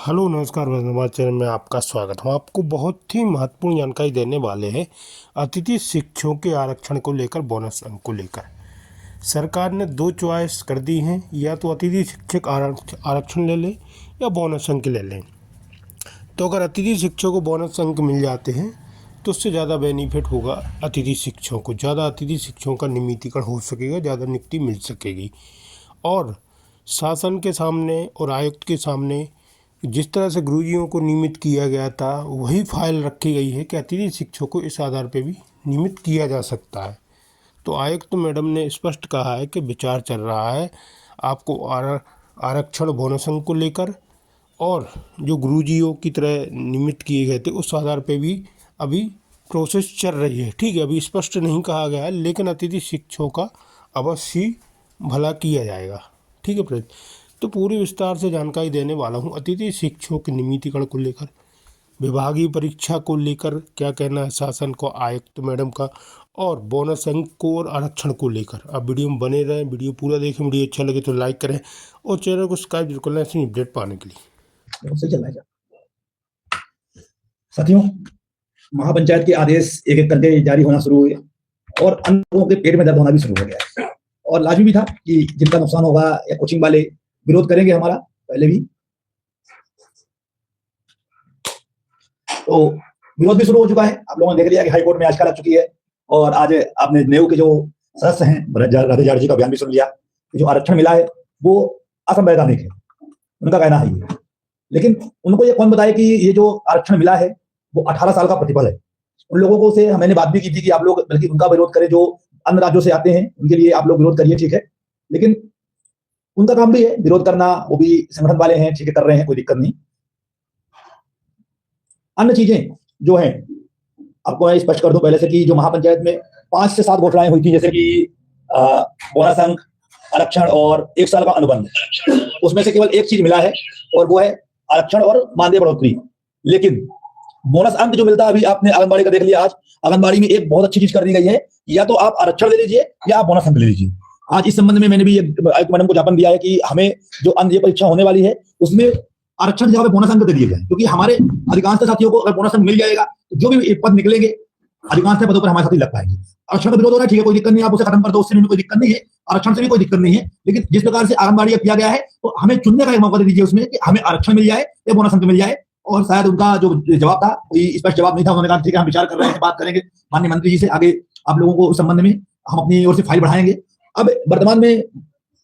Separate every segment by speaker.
Speaker 1: Hello नमस्कार, हमारे channel में आपका स्वागत। हम आपको बहुत ही महत्वपूर्ण जानकारी देने वाले हैं अतिथि शिक्षकों के आरक्षण को लेकर, बोनस अंक को लेकर। सरकार ने दो चॉइस कर दी हैं, या तो अतिथि शिक्षक आरक्षण ले लें या बोनस अंक ले लें। तो अगर अतिथि शिक्षकों को बोनस अंक मिल जाते हैं तो उससे ज़्यादा बेनिफिट होगा अतिथि शिक्षकों को। ज़्यादा अतिथि शिक्षकों का नियमितीकरण हो सकेगा, ज़्यादा नियुक्ति मिल सकेगी। और शासन के सामने और आयुक्त के सामने जिस तरह से गुरुजियों को नियमित किया गया था, वही फाइल रखी गई है कि अतिथि शिक्षकों को इस आधार पर भी नियमित किया जा सकता है। तो आयुक्त मैडम ने स्पष्ट कहा है कि विचार चल रहा है आपको आरक्षण बोनस अंक को लेकर, और जो गुरुजियों की तरह नियमित किए गए थे उस आधार पे भी अभी प्रोसेस चल रही है। ठीक है, अभी स्पष्ट नहीं कहा गया है, लेकिन अतिथि शिक्षकों का अवश्य भला किया जाएगा। ठीक है फ्रेंड, तो पूरी विस्तार से जानकारी देने वाला हूँ अतिथि शिक्षकों के नियमितीकरण को लेकर, विभागीय परीक्षा को लेकर क्या कहना है शासन को, आयुक्त मैडम का, और बोनस अंक को और आरक्षण को लेकर। आप वीडियो में बने रहें, वीडियो पूरा देखें। वीडियो अच्छा लगे तो लाइक करें और चैनल को सब्सक्राइब जरूर कर लें ऐसी अपडेट पाने के लिए।
Speaker 2: सही चल रहा है साथियों। महापंचायत के आदेश एक एक करके जारी होना शुरू हुए और अन्य लोगों के पेट में दर्द होना भी शुरू हो गया है। और लाजमी भी था कि जिनका नुकसान होगा या कोचिंग वाले विरोध करेंगे हमारा, पहले भी तो विरोध भी शुरू हो चुका है। आप लोगों ने देख लिया कि हाई कोर्ट में याचिका लग चुकी है। और आज आपने नेहरू के जो सदस्य हैं राधेजाड़ जी का बयान भी सुन लिया कि जो आरक्षण मिला है वो असंवैधानिक है, उनका कहना है ये। लेकिन उनको ये कौन बताए कि ये जो आरक्षण मिला है वो 18 साल का प्रतिफल है। उन लोगों को से मैंने बात भी की थी कि आप लोग बल्कि उनका विरोध करें जो अन्य राज्यों से आते हैं, उनके लिए आप लोग विरोध करिए, ठीक है, लेकिन उनका काम भी है विरोध करना, वो भी संगठन वाले हैं, ठीक है, कर रहे हैं, कोई दिक्कत नहीं। अन्य चीजें जो हैं आपको मैं स्पष्ट कर दूं पहले से कि जो महापंचायत में 5 से 7 घोटालाएं हुई थी, जैसे कि बोनस अंक, आरक्षण और 1 साल का अनुबंध, उसमें से केवल एक चीज मिला है और वो है आरक्षण और मानदेय बढ़ोतरी। लेकिन बोनस अंक जो मिलता है, अभी आपने आंगनबाड़ी का देख लिया, आज आंगनबाड़ी में एक बहुत अच्छी चीज कर दी गई है, या तो आप आरक्षण ले लीजिए या आप बोनस अंक ले लीजिए। आज इस संबंध में मैंने भी आयुक्त मैडम को ज्ञापन दिया है कि हमें जो अंक परीक्षा होने वाली है उसमें आरक्षण की जगह पे बोनस अंक दे दिए जाए, क्योंकि हमारे अधिकांश साथियों को अगर बोनस अंक मिल जाएगा तो जो भी पद निकलेंगे अधिकांश पदों पर हमारे साथी लग पाएंगे। आरक्षण का विरोध हो रहा है, ठीक है, कोई दिक्कत नहीं, आप उसे खत्म कर दो, उससे भी कोई दिक्कत नहीं है, आरक्षण से भी कोई दिक्कत नहीं है। लेकिन जिस प्रकार से आंगनबाड़ी किया गया है तो हमें चुनने का एक मौका दे दीजिए उसमें कि हमें आरक्षण मिल जाए या बोनस अंक मिल जाए। और शायद उनका जो जवाब था कोई स्पष्ट जवाब नहीं था। उन्होंने कहा ठीक है हम विचार कर रहे हैं, बात करेंगे माननीय मंत्री जी से, आगे आप लोगों को उस संबंध में हम अपनी ओर से फाइल बढ़ाएंगे। अब वर्तमान में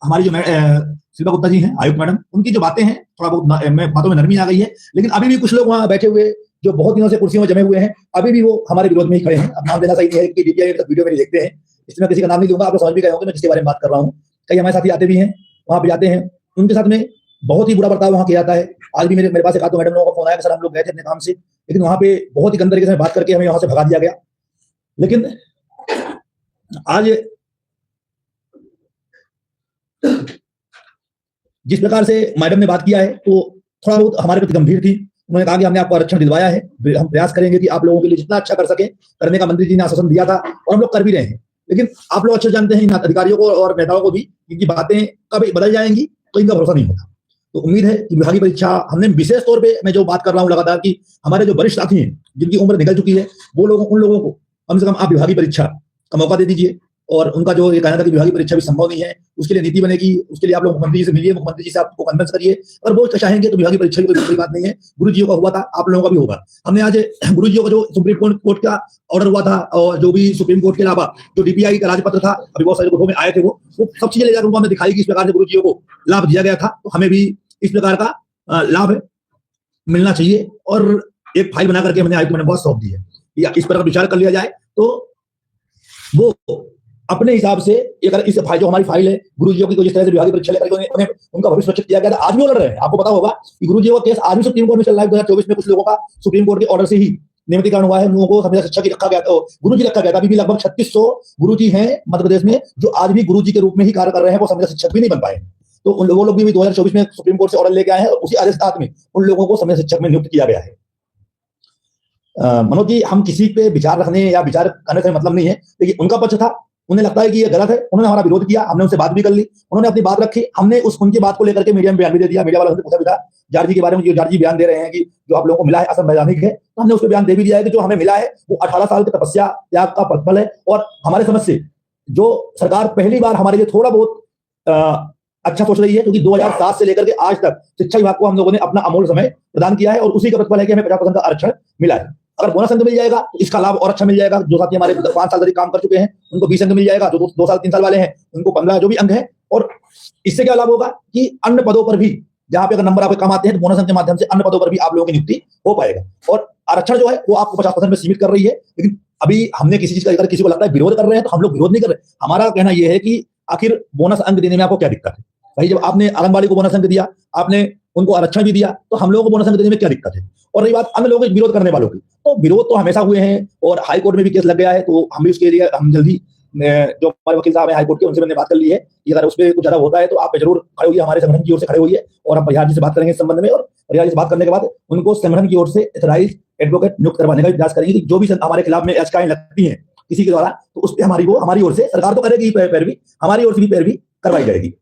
Speaker 2: हमारी जो शिल्पा गुप्ता जी हैं, आयुक्त मैडम, उनकी जो बातें हैं थोड़ा बहुत बातों में नरमी आ गई है, लेकिन अभी भी कुछ लोग वहां बैठे हुए जो बहुत दिनों से कुर्सियों में जमे हुए हैं, अभी भी वो हमारे विरोध में ही खड़े हैं। अब नाम देना सही नहीं है कि डीपीआई तक वीडियो में देखते हैं, इसमें किसी का नाम नहीं दूंगा, आप लोग समझ भी गए होंगे मैं किसके बारे में बात कर रहा हूँ। कई हमारे साथी आते भी हैं, वहां पे जाते हैं, उनके साथ में बहुत ही बुरा बर्ताव वहां किया जाता है। आज भी मेरे पास एक आधो मैडम लोगों का फोन आया कि सर हम लोग गए थे अपने काम से, लेकिन वहां पे बहुत ही गंदे तरीके से बात करके हमें वहां से भगा दिया गया। लेकिन आज जिस प्रकार से मैडम ने बात किया है तो थोड़ा बहुत हमारे प्रति गंभीर थी। उन्होंने कहा कि हमने आपको आरक्षण दिलवाया है, हम प्रयास करेंगे कि आप लोगों के लिए जितना अच्छा कर सके करने का मंत्री जी ने आश्वासन दिया था और हम लोग कर भी रहे हैं। लेकिन आप लोग अच्छे जानते हैं इन अधिकारियों को और नेताओं को भी, इनकी बातें कब बदल जाएंगी तो इनका भरोसा नहीं होता। तो उम्मीद है कि विभागीय परीक्षा हमने विशेष तौर पर, मैं जो बात कर रहा हूँ लगातार, कि हमारे जो वरिष्ठ साथी हैं जिनकी उम्र निकल चुकी है, वो लोगों उन लोगों को कम से कम आप विभागीय परीक्षा का मौका दे दीजिए। और उनका जो ये कहना था कि विभागीय परीक्षा भी संभव नहीं है, उसके लिए नीति बनेगी, उसके लिए आप लोग मुख्यमंत्री जी से मिलिए, मुख्यमंत्री जी से आपको कन्विंस करिए। और वो चाहेंगे तो विभागीय परीक्षा की कोई बड़ी बात नहीं है। गुरुजियों का हुआ था, आप लोगों का भी होगा। हमने आज गुरुजियों का जो सुप्रीम कोर्ट का ऑर्डर हुआ था और जो भी सुप्रीम कोर्ट के अलावा जो डीपीआई का राजपत्र था, अभी बहुत सारे ग्रुपों में आए थे, वो सब चीजें ले जाकर उनको हमने दिखाई कि इस प्रकार से गुरुजियों को लाभ दिया गया था, तो हमें भी इस प्रकार का लाभ मिलना चाहिए। और एक फाइल बना करके हमने आयुक्त मैडम को सौंप दी है, या इस पर विचार कर लिया जाए तो वो अपने हिसाब से, अगर इस फाइल जो हमारी फाइल है गुरुजियों की, जिस तरह से विभागीय परीक्षा लेकर उन्हें उनका भविष्य सुरक्षित किया गया था, आज भी वो लड़ रहे हैं। आपको पता होगा कि गुरुजियों का केस आज भी सुप्रीम कोर्ट में चल रहा है। 2024 में कुछ लोगों का सुप्रीम कोर्ट के ऑर्डर से ही नियमितीकरण हुआ है, लोगों को संविदा शिक्षा की रखा गया था, गुरुजी रखा गया था। अभी भी लगभग 3600 गुरुजी हैं मध्य प्रदेश में जो आज भी गुरुजी के रूप में ही कार्य कर रहे हैं, वो संविदा शिक्षक भी नहीं बन पाए। तो उन लोगों लोग भी 2024 में सुप्रीम कोर्ट से ऑर्डर लेके आए हैं और उसी आदेश के साथ में उन लोगों को संविदा शिक्षक में नियुक्त किया गया है। मनोज जी, हम किसी पे विचार रखने या विचार करने से मतलब नहीं है, लेकिन उनका पक्ष था उन्हें लगता है कि ये गलत है, उन्होंने हमारा विरोध किया, हमने उनसे बात भी कर ली, उन्होंने अपनी बात रखी, हमने उनकी बात को लेकर के मीडिया में बयान भी दे दिया। मीडिया वालों ने पूछा भी था जार्जी के बारे में, जो जार्जी बयान दे रहे हैं कि जो आप लोगों को मिला है असंवैधानिक है, तो हमने उसको बयान दे भी दिया है कि जो हमें मिला है वो 18 साल की तपस्या त्याग का प्रतिफल है। और हमारे समझ से जो सरकार पहली बार हमारे लिए थोड़ा बहुत अच्छा सोच रही है, क्योंकि 2007 से लेकर के आज तक शिक्षा विभाग को हम लोगों ने अपना अमूल्य समय प्रदान किया है और उसी का प्रतिफल है कि हमें 50% का आरक्षण मिला है। अगर बोनस अंक मिल जाएगा तो इसका लाभ और अच्छा मिल जाएगा। जो साथी हमारे 5 साल तक काम कर चुके हैं उनको 20 अंक मिल जाएगा, जो 2 साल 3 साल वाले हैं उनको 15 जो भी अंक है। और इससे क्या लाभ होगा कि अन्य पदों पर भी, जहां पे अगर नंबर आपके कम आते हैं तो बोनस अंक के माध्यम से अन्य पदों पर भी आप लोगों की नियुक्ति हो पाएगा। और आरक्षण जो है वो आपको 50% में सीमित कर रही है, लेकिन अभी हमने किसी चीज का, अगर किसी को लगता है विरोध कर रहे हैं तो हम लोग विरोध नहीं कर रहे। हमारा कहना यह है कि आखिर बोनस अंक देने में आपको क्या दिक्कत है भाई? जब आपने आंगनबाड़ी को बोनस अंक दिया, आपने उनको आरक्षण भी दिया, तो हम लोगों को बोनस अंक देने में क्या दिक्कत है? और रही बात अन्य लोगों के विरोध करने वालों की, तो विरोध तो हमेशा हुए हैं और हाई कोर्ट में भी केस लग गया है, तो हम भी उसके लिए हम जल्दी जो हमारे वकील साहब है हाई कोर्ट के, उनसे मैंने बात कर ली है कि अगर उस पर कुछ ज्यादा होता है तो आप जरूर खड़े होइए, हमारे संगठन की ओर से खड़े होइए और हम परिहार जी से बात करेंगे इस संबंध में। और परिहार जी से बात करने के बाद उनको संगठन की ओर से एथराइज एडवोकेट नियुक्त करवाने का प्रयास करेंगे कि जो भी हमारे खिलाफ में याचिकाएं लगती हैं किसी के द्वारा, तो उस पर हमारी ओर से, सरकार तो करेगी पैरवी, हमारी ओर से भी पैरवी करवाई जाएगी।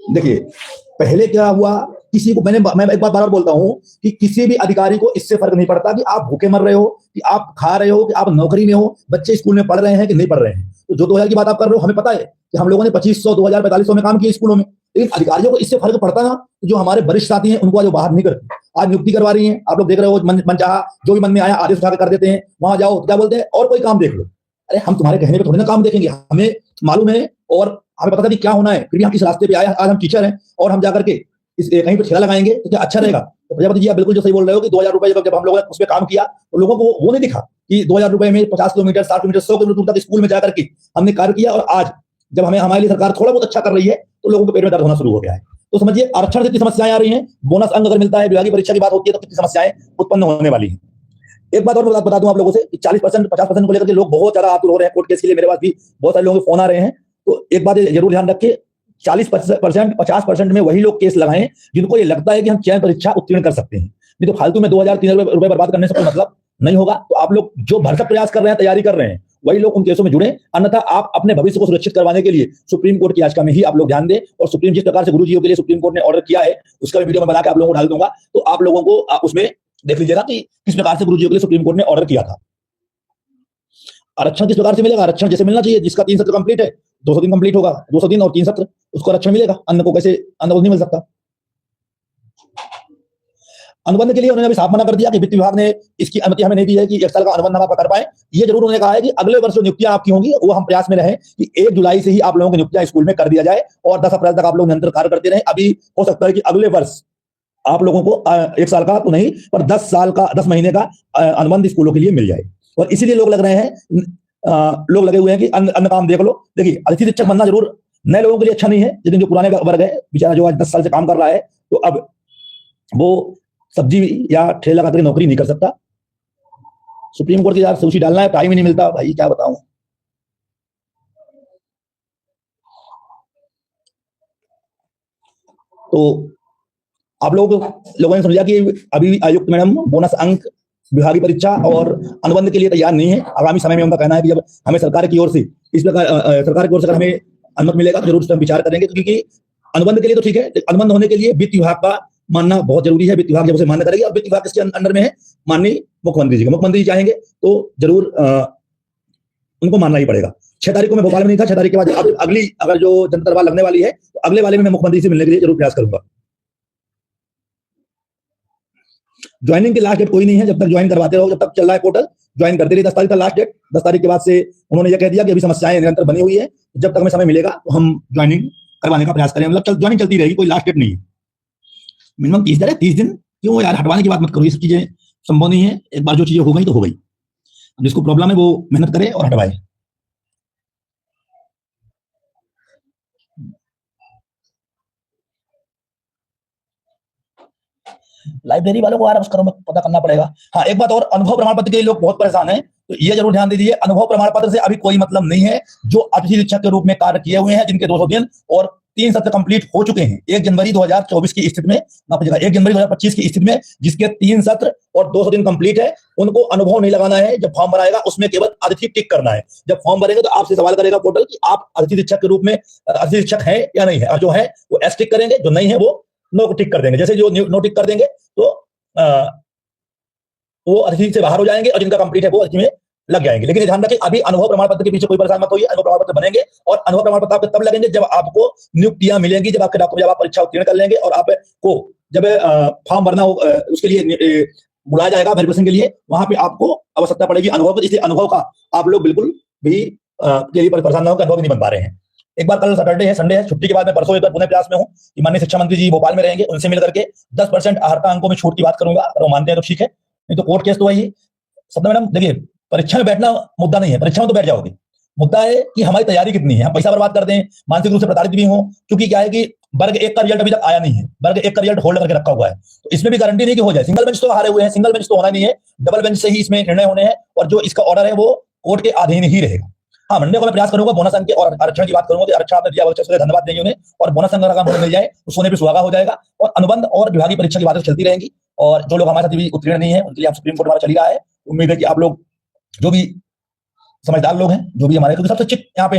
Speaker 2: देखिए पहले क्या हुआ, किसी को मैं एक बार बार बोलता हूं कि किसी भी अधिकारी को इससे फर्क नहीं पड़ता कि आप भूखे मर रहे हो, कि आप खा रहे हो, कि आप नौकरी में हो, बच्चे स्कूल में पढ़ रहे हैं कि नहीं पढ़ रहे हैं। तो जो 2000 की बात आप कर रहे हो, हमें पता है कि हम लोगों ने 2500, 2000, 4500 में काम किया स्कूलों में, लेकिन अधिकारियों को इससे फर्क पड़ता ना। जो हमारे वरिष्ठ साथी हैं उनको आज बाहर नहीं करती, आज नियुक्ति करवा रही है। आप लोग देख रहे हो, मनचाहा जो भी मन में आया आदेश उठा कर देते हैं, वहां जाओ क्या बोलते हैं और कोई काम देख लो। अरे हम तुम्हारे कहने पर थोड़ी ना काम देखेंगे, हमें मालूम है और हमें पता था कि क्या होना है, फिर भी हम इस रास्ते पे आए। आज हम टीचर हैं और हम जाकर के कहीं पर ठेला लगाएंगे तो क्या अच्छा रहेगा? तो प्रजापति जी आप बिल्कुल जो सही बोल रहे हो कि 2000 रुपए जब हम लोगों ने उस पर काम किया तो लोगों को वो नहीं दिखा कि 2000 रुपए में 50 किलोमीटर, 60 किलोमीटर, 100 किलोमीटर दूर तक स्कूल में जाकर के हमने कार्य किया। और आज जब हमारे लिए सरकार थोड़ा बहुत अच्छा कर रही है तो लोगों को पेट में दर्द होना शुरू हो गया है। तो समझिए आरक्षण से कितनी समस्याएं आ रही हैं। बोनस अंक अगर मिलता है, विभागीय परीक्षा की बात होती है तो कितनी समस्याएं उत्पन्न होने वाली है। एक बात और बता दूं आप लोगों से, 40%, 50% को लेकर के लोग बहुत ज्यादा आतुर हो रहे हैं कोर्ट केस के लिए। मेरे पास भी बहुत सारे लोगों के फोन आ रहे हैं। तो एक बात जरूर ध्यान रखिए, 40%, 50% में वही लोग केस लगाएं जिनको ये लगता है कि हम चयन परीक्षा उत्तीर्ण कर सकते हैं। नहीं तो फालतू में 2000-3000 रुपए बर्बाद करने से कोई मतलब नहीं होगा। तो आप लोग जो भरसक प्रयास कर रहे हैं, तैयारी कर रहे हैं, वही लोग उन केसों में जुड़े। अन्यथा आप अपने भविष्य को सुरक्षित करवाने के लिए सुप्रीम कोर्ट की याचिका में ही आप लोग ध्यान दें। और सुप्रीम जिस प्रकार से गुरुजियों के लिए सुप्रीम कोर्ट ने ऑर्डर किया है उसका वीडियो में बना के आप लोगों को डाल दूंगा, तो आप लोगों को उसमें देख लीजिएगा कि किस प्रकार से गुरुजियों के लिए सुप्रीम कोर्ट ने ऑर्डर किया था। आरक्षण किस प्रकार से मिलेगा? आरक्षण जैसे मिलना चाहिए, जिसका 3 सत्र कंप्लीट है 200 दिन कंप्लीट होगा, 200 दिन और 3 सत्र, उसको आरक्षण मिलेगा। अन्य को कैसे, अन्य को नहीं मिल सकता। अनुबंध के लिए उन्होंने अभी साफ मना कर दिया कि वित्त विभाग ने इसकी अनुमति हमें नहीं दी है कि 1 साल का अनुबंध हम आपका कर पाए। ये जरूर उन्होंने कहा है कि अगले वर्ष जो नियुक्तियां आपकी होंगी वो हम प्रयास में रहे कि 1 जुलाई से ही आप लोगों की नियुक्तियां स्कूल में कर दिया जाए और 10 अप्रैल तक आप लोग निरंतर कार्य करते रहे। अभी हो सकता है कि अगले वर्ष आप लोगों को 1 साल का तो नहीं पर 10 महीने का अनुबंध स्कूलों के लिए मिल जाए। और इसीलिए लोग लग रहे हैं, लोग लगे हुए हैं कि अन्य काम देख लो। देखिए अतिथि शिक्षक बनना जरूर नए लोगों के लिए अच्छा नहीं है, लेकिन जो पुराने वर्ग है बेचारा, जो आज 10 साल से काम कर रहा है, तो अब वो सब्जी या ठेला लगाकर नौकरी नहीं कर सकता। सुप्रीम कोर्ट की यार सूची डालना है, टाइम ही नहीं मिलता भाई, क्या बताऊं। तो आप लोगों ने समझा कि अभी आयुक्त मैडम बोनस अंक, विभागीय परीक्षा और अनुबंध के लिए तैयार नहीं है। आगामी समय में उनका कहना है कि जब हमें सरकार की ओर से इस प्रकार सरकार की ओर से अगर हमें अनुमति मिलेगा तो जरूर उस पर विचार करेंगे। क्योंकि अनुबंध के लिए तो ठीक है, अनुबंध होने के लिए वित्त विभाग का मानना बहुत जरूरी है। वित्त विभाग जब उसे मान्य करेगी, और वित्त विभाग किसके अंडर में है? माननीय मुख्यमंत्री जी के। मुख्यमंत्री जी चाहेंगे तो जरूर उनको मानना ही पड़ेगा। 6 तारीख को मैं भोपाल में नहीं था, 6 तारीख के बाद अब अगली अगर जो जनता दरबार लगने वाली है तो अगले वाले में मैं मुख्यमंत्री से मिलने के लिए जरूर प्रयास करूंगा। ज्वाइनिंग की लास्ट डेट कोई नहीं है, जब तक ज्वाइन करवाते रहो, जब तक चल रहा है पोर्टल ज्वाइन करते रहिए। 10 तारीख का लास्ट डेट, 10 तारीख के बाद से उन्होंने यह कह दिया कि अभी समस्याएं निरंतर बनी हुई है, जब तक हमें समय मिलेगा तो हम ज्वाइनिंग करवाने का प्रयास करें। मतलब ज्वाइनिंग चलती रहेगी, कोई लास्ट डेट नहीं है। मिनिमम 30 दिन है, 30 दिन क्यों यार, हटवाने की बात मत करो, ये सब चीजें संभव नहीं है। एक बार जो चीजें हो गई तो हो गई, जिसको प्रॉब्लम है वो मेहनत करे और हटवाए। लाइब्रेरी वालों को यार उसका पता करना पड़ेगा। हाँ एक बात और, अनुभव प्रमाण पत्र के लिए लोग बहुत परेशान हैं, तो ये जरूर ध्यान दीजिए, अनुभव प्रमाण पत्र से अभी कोई मतलब नहीं है। जो अतिथि शिक्षक के रूप में कार्य किए हुए हैं, जिनके 200 दिन और 3 सत्र कंप्लीट हो चुके हैं 1 जनवरी 2024 की स्थिति में, 1 जनवरी 2025 की स्थिति में, जिसके 3 सत्र और 200 दिन कंप्लीट है, उनको अनुभव नहीं लगाना है। जब फॉर्म भराएगा उसमें केवल अतिथि टिक करना है। जब फॉर्म भरेंगे तो आपसे सवाल करेगा पोर्टल कि आप अतिथि शिक्षक के रूप में अतिथि शिक्षक है या नहीं है, और जो है वो एस टिक करेंगे, जो नहीं है वो नो टिक कर देंगे। जैसे जो नो टिक कर देंगे तो वो अतिथि से बाहर हो जाएंगे, और जिनका कंप्लीट है वो अतिथि में लग जाएंगे। लेकिन ध्यान रखें, अभी अनुभव प्रमाण पत्र के पीछे कोई परेशान मत होइए। अनुभव प्रमाण पत्र बनेंगे और अनुभव प्रमाण पत्र आपको तब लगेंगे जब आपको नियुक्तियां मिलेंगी, जब आपके डॉक्यूमेंट, जब आप परीक्षा उत्तीर्ण कर लेंगे और आपको जब फॉर्म भरना हो उसके लिए बुलाया जाएगा वेरिफिकेशन के लिए, वहां पे आपको आवश्यकता पड़ेगी अनुभव की। इसलिए अनुभव का आप लोग बिल्कुल भी के लिए परेशान ना हो कि अनुभव नहीं बन पा रहे हैं। एक बार कल सैटरडे है, संडे है, छुट्टी के बाद मैं परसों एक बार पुणे प्रयास में हूं कि माननीय शिक्षा मंत्री जी भोपाल में रहेंगे, उनसे मिल करके 10% अर्हता अंकों में छूट की बात करूंगा। अगर वो मानते हैं तो ठीक है, नहीं तो कोर्ट केस तो वही। सपना मैडम देखिए, परीक्षा में बैठना मुद्दा नहीं है, परीक्षा में तो बैठ जाओगे, मुद्दा है कि हमारी तैयारी कितनी है। हम पैसा बर्बाद कर दें, मानसिक रूप से प्रताड़ित भी हो, क्योंकि क्या है कि वर्ग 1 का रिजल्ट अभी तक आया नहीं है, वर्ग 1 का रिजल्ट होल्ड करके रखा हुआ है, तो इसमें भी गारंटी नहीं कि हो जाए। सिंगल बेंच तो हारे हुए हैं, सिंगल बेंच तो होना नहीं है, डबल बेंच से ही इसमें निर्णय होने हैं, और जो इसका ऑर्डर है वो कोर्ट के अधीन ही रहेगा। हाँ, मंडे को मैं प्रयास करूंगा बोनस अंक के और आरक्षण की बात करूंगा कि आरक्षण आपने दिया, बहुत धन्यवाद देंगे उन्हें, और बोनस अंक अगर मिल जाए तो सोने पे सुहागा हो जाएगा। और अनुबंध और विभागीय परीक्षा की बातें चलती रहेंगी, और जो लोग हमारे साथ भी उत्तीर्ण नहीं है उनके लिए सुप्रीम कोर्ट हमारा चल रहा है। उम्मीद है कि आप लोग जो भी समझदार लोग हैं, जो भी हमारे, क्योंकि सबसे चिट यहाँ पे